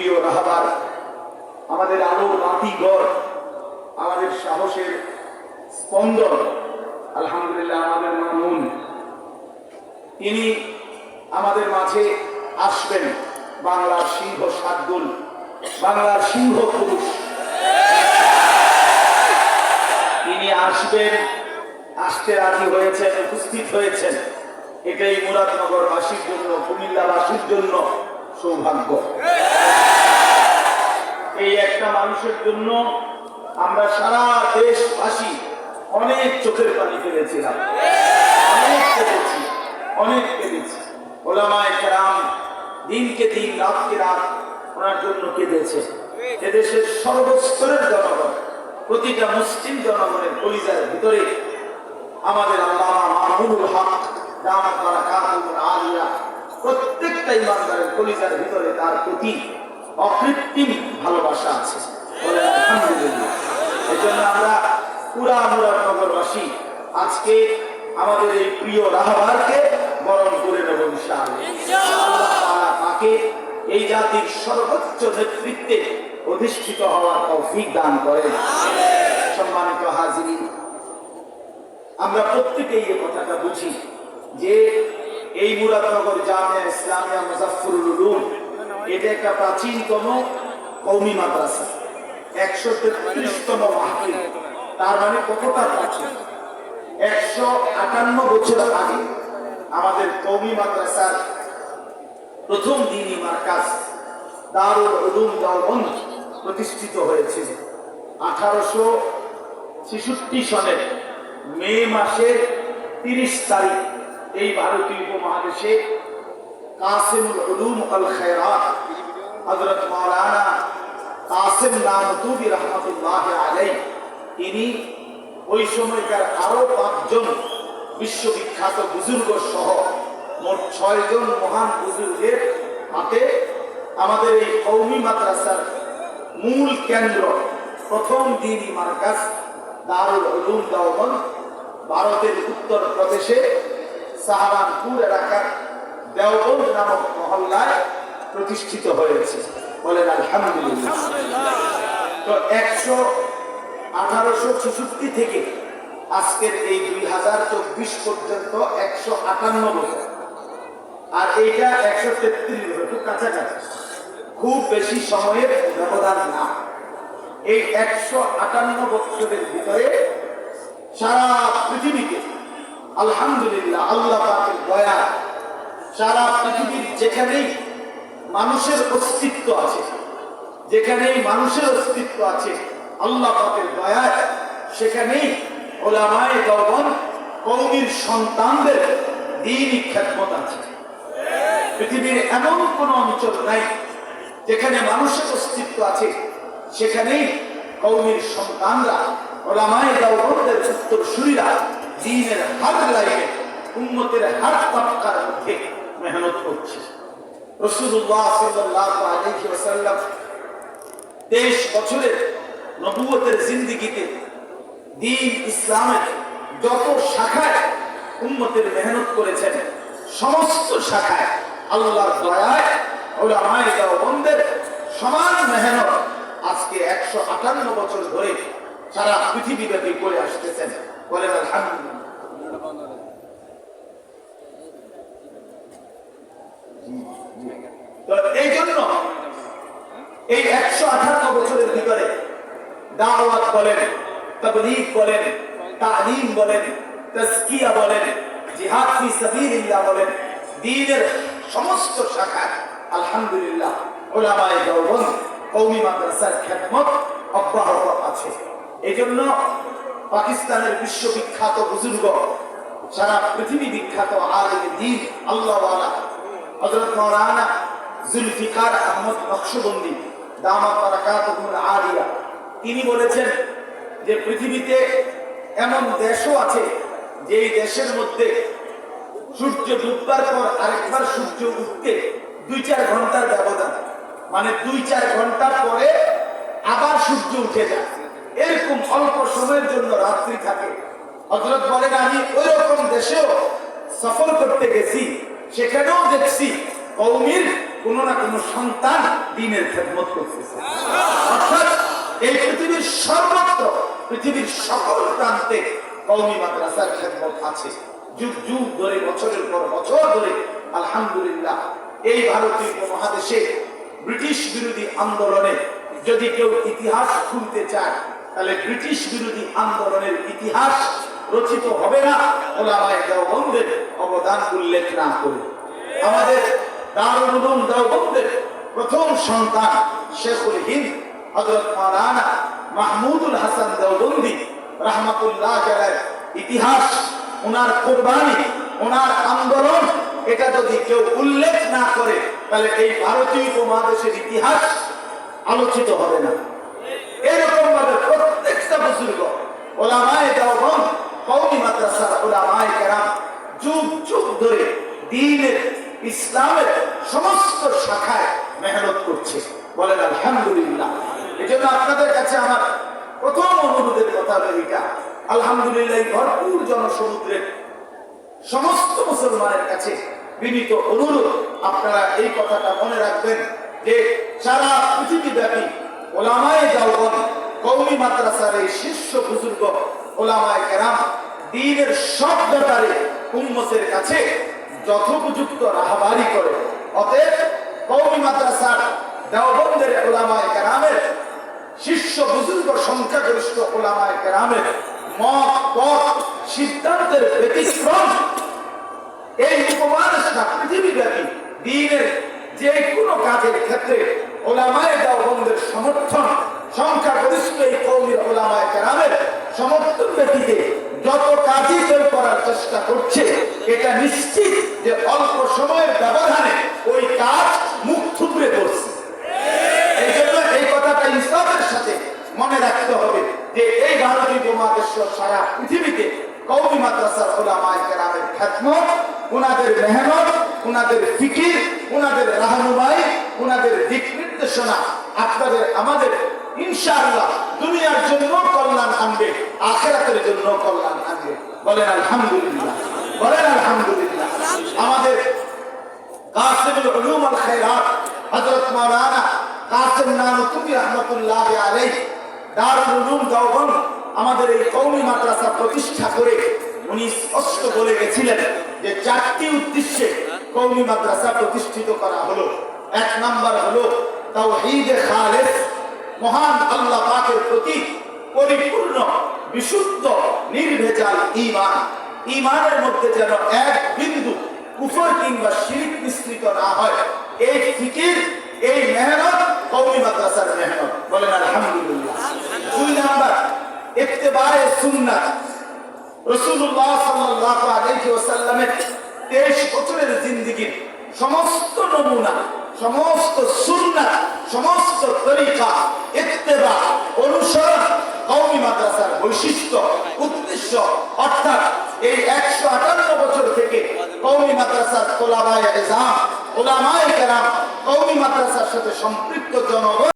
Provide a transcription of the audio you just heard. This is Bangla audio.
প্রিয় রাহবার, আমাদের আলোর বাতিঘর, আমাদের সাহসের স্পন্দন, আলহামদুলিল্লাহ আমাদের মামুন, তিনি আমাদের মাঝে আসবেন। বাংলার সিংহ শার্দুল, বাংলার সিংহ পুরুষ, তিনি আসবেন, আসতে রাজি হয়েছেন, উপস্থিত হয়েছেন। এটাই মুরাদনগরবাসীর জন্য, কুমিল্লাবাসীর জন্য সৌভাগ্য। এই একটা মানুষের জন্য আমরা সারা দেশবাসী অনেক চোখের পানি ফেলেছিলাম, অনেক কেঁদেছি, অনেক কেঁদেছি। ওলামায়ে কেরাম দিনকে দিন, রাতকে রাত ওনার জন্য কেঁদেছে। এদেশের সর্বস্তরের জনগণ, প্রতিটা মুসলিম জনগণের কলিজার ভিতরে আমাদের আল্লামা মামুনুল হক দামাত বারাকাতুহুল আলিয়া, প্রত্যেকটা ইমানদারের কলিজার ভিতরে তার প্রতি অকৃত্রিম ভালোবাসা আছে। বলেন আলহামদুলিল্লাহ। এজন্য আমরা পুরা মুরাদনগরবাসী আজকে আমাদের এই প্রিয় রাহবারকে বরণ করে নেব ইনশাআল্লাহ। আল্লাহ তাআলা তাকে এই জাতির সর্বোচ্চ নেতৃত্বে অধিষ্ঠিত হওয়ার তৌফিক দান করেন। সম্মানিত হাজিরিন, আমরা প্রত্যেকেই এই কথাটা বুঝি যে এই মুরাদনগর জামিয়া ইসলামিয়া মুজাফফরুল উলুম এটা একটা প্রাচীনতম কওমি মাদ্রাসা, 133তম মাহফিল। তার মানে কতটা প্রাচীন? 158 বছর আগে আমাদের কওমি মাদ্রাসার প্রথম দ্বীনি মারকাজ দারুল উলুম দেওবন্দ প্রতিষ্ঠিত হয়েছিল। 1866 সনের মে মাসের 30 তারিখ এই ভারতীয় উপমহাদেশে কাসিমুল উলুম আল খায়রাত হযরত মাওলানা কাসিম নানতুবি রাহমাতুল্লাহ আলাইহি, তিনি ওই সময়কার আরো 5 জন বিশ্ববিখ্যাত বুজুর্গ সহ মোট 6 জন মহান বুজুর্গের হাতে আমাদের এই কওমি মাদ্রাসার মূল কেন্দ্র, প্রথম দ্বীনি মারকাজ দারুল উলুম দেওবন্দ ভারতের উত্তর প্রদেশে সাহারানপুর এলাকার দেওবন্দ নামক মহল্লায় প্রতিষ্ঠিত হয়েছে। বলেন আলহামদুলিল্লাহ। তো 1866 থেকে আজকের এই 2024 পর্যন্ত 158 বছর, আর এইটা 133 বছর, খুব কাছাকাছি, খুব বেশি সময়ের ব্যবধান না। এই 158 বছরের ভিতরে সারা পৃথিবীতে আলহামদুলিল্লাহ আল্লাহ পাকের দয়া, সারা পৃথিবীর যেখানেই মানুষের অস্তিত্ব আছে, যেখানেই মানুষের অস্তিত্ব আছে আল্লাহ পাকের দয়ায় সেখানেই ওলামায়ে দেওবন্দ কওমির সন্তানদের দ্বীনি খেদমত আছে। পৃথিবীর এমন কোন অঞ্চল নাই যেখানে মানুষের অস্তিত্ব আছে সেখানেই কওমির সন্তানরা, ওলামায়ে দেওবন্দের উত্তরসূরিরা দ্বীনের হার লাইনে উম্মতের হার তবকার মধ্যে মেহনত করছে। রাসূলুল্লাহ সাল্লাল্লাহু আলাইহি ওয়াসাল্লাম 23 বছরের নবুয়তের জিন্দেগিতে দ্বীন ইসলামের যত শাখায় উম্মতের মেহনত করেছেন, সমস্ত শাখায় আল্লাহর দয়ায় ওলামায়ে দেওবন্দের সমান মেহনত আজকে 158 বছর ধরে সারা পৃথিবীব্যাপী করে আসতেছেন। বলেন আলহামদুলিল্লাহ। তো এই জন্য এই 158 বছরের ভিতরে দাওয়াত বলেন, তাবলীগ বলেন, তালিম বলেন, তাজকিয়া বলেন, জিহাদ ফি সাবিলিল্লাহ বলেন, দ্বীনের সমস্ত শাখা আলহামদুলিল্লাহ ওলামায়ে দেওবন্দ কওমি মাদ্রাসার খেদমত অব্যাহত আছে। এই জন্য পাকিস্তানের বিশ্ববিখ্যাত বুজুর্গ, সারা পৃথিবী বিখ্যাত আলেম দ্বীন আল্লাহওয়ালা হযরত মাওলানা জুলফিকার আহমদ নকশবন্দি দামাত বারাকাতুহুল আলিয়া, তিনি বলেছেন যে পৃথিবীতে এমন দেশও আছে যেই দেশের মধ্যে সূর্য ডুববার পর আরেকবার সূর্য উঠতে 2-4 ঘন্টার ব্যবধান, মানে 2-4 ঘন্টা পরে আবার সূর্য উঠে যায়, এরকম অল্প সময়ের জন্য রাত্রি থাকে। হযরত বলেন আমি ওই রকম দেশেও সফর করতে গেছি, সেখানেও দেখছি কওমির কোন না কোন সন্তান দ্বীনের খেদমত করতেছে। অর্থাৎ এই পৃথিবীর সর্বত্র, পৃথিবীর সকল প্রান্তে কওমি মাদ্রাসার খেদমত আছে। যুগ যুগ ধরে, বছরের পর বছর ধরে আলহামদুলিল্লাহ এই ভারতীয় উপমহাদেশে ব্রিটিশ বিরোধী আন্দোলনে যদি কেউ ইতিহাস খুলতে চায়, তাহলে ব্রিটিশ বিরোধী আন্দোলনের ইতিহাস রচিত হবে না উলামায়ে দেওবন্দের অবদান উল্লেখ না করে। আমাদের দারুল উলুম দেওবন্দের প্রথম সন্তান শেখুল হিন্দ হযরত মাওলানা মাহমুদুল হাসান দেওবন্দি রাহমাতুল্লাহ আলাইহি ইতিহাস, ওনার কুরবানি, ওনার আন্দোলন, এটা যদি কেউ উল্লেখ না করে তাহলে এই ভারতীয় উপমহাদেশের ইতিহাস আলোচিত হবে না। এরকম ভাবে প্রত্যেকটা বুজুর্গ উলামায়ে দেওবন্দ কওমি মাদ্রাসার উলামায়ে কেরাম যুগ যুগ ধরে দ্বীনের, ইসলামের সমস্ত শাখায় মেহনত করছে। বলেন আলহামদুলিল্লাহ। এজন্য আপনাদের কাছে আমার প্রথম অনুরোধের কথা হলো এটা, আলহামদুলিল্লাহ ভরপুর জনসমুদ্রের সমস্ত মুসলমানের কাছে বিনীত অনুরোধ, আপনারা এই কথাটা মনে রাখবেন যে সারা পৃথিবীব্যাপী উলামায়ে দেওবন্দ কওমি মাদ্রাসার এই শীর্ষ বুজুর্গ উলামায়ে কেরাম দ্বীনের সব ব্যাপারে উম্মতের কাছে যথোপযুক্ত রাহবারি করে। অতএব কওমি মাদ্রাসার দেওবন্দের উলামায়ে কেরামের শীর্ষ বুজুর্গ, সংখ্যাগরিষ্ঠ উলামায়ে কেরামের মত, পথ, সিদ্ধান্তের ব্যতিক্রম এই উপমহাদেশ না পৃথিবীব্যাপী দ্বীনের যে কোনো কাজের ক্ষেত্রে উলামায়ে দেওবন্দের সমর্থন, সংখ্যাগরিষ্ঠ এই কওমি উলামায়ে কেরামের সমর্থন ব্যতীতে যত কাজই কেউ করার চেষ্টা করছে, এটা নিশ্চিত যে অল্প সময়ের ব্যবধানে ওই কাজ মুখ থুবড়ে পড়ছে। এই জন্য এই কথাটা ইনসাফের সাথে মনে রাখতে হবে যে এই ভারতীয় উপমহাদেশ সারা পৃথিবীতে কওমি মাদ্রাসার উলামায়ে কেরামের খেদমত, ওনাদের মেহনত, ওনাদের ফিকির, ওনাদের রাহনুমাই, ওনাদের দিক নির্দেশনা আপনাদের আমাদের ইনশাআল্লাহ দুনিয়ার জন্য কল্যাণ আনবে, আখিরাতের জন্য কল্যাণ আনবে। বলেন আলহামদুলিল্লাহ, বলেন আলহামদুলিল্লাহ। আমাদের কাসিমুল উলুম আল খায়রাত হযরত মাওলানা কাসিম নানুতুবি রাহমাতুল্লাহ আলাইহি দারুল উলুম দেওবন্দ আমাদের এই কওমি মাদ্রাসা প্রতিষ্ঠা করে উনি স্পষ্ট বলে গেছিলেন যে চারটি উদ্দেশ্যে কওমি মাদ্রাসা প্রতিষ্ঠিত করা হলো। এক নাম্বার হলো তাওহীদে খালেস, মহান আল্লাহ পাকের প্রতি পরিপূর্ণ, বিশুদ্ধ, নির্ভেজাল ঈমান। ঈমানের মধ্যে যেন এক বিন্দু কুফর কিংবা শিরক মিশ্রিত না হয়, এই ফিকির, এই মেহনত কওমি মাদ্রাসার মেহনত। বলেন আলহামদুলিল্লাহ। দুই নাম্বার ইত্তেবায়ে সুন্নাত, রাসূলুল্লাহ সাল্লাল্লাহু আলাইহি ওয়াসাল্লামের 23 বছরের জিন্দেগীর সমস্ত নমুনা, সমস্ত সুন্নাত, সমস্ত তরিকা, ইত্তেবা, অনুসরণ কওমি মাদ্রাসার বৈশিষ্ট্য, উদ্দেশ্য। অর্থাৎ এই 158 বছর থেকে কওমি মাদ্রাসার তোলাবায়ে ইজাম, উলামায়ে কেরাম, কওমি মাদ্রাসার সাথে সম্পৃক্ত জনগণ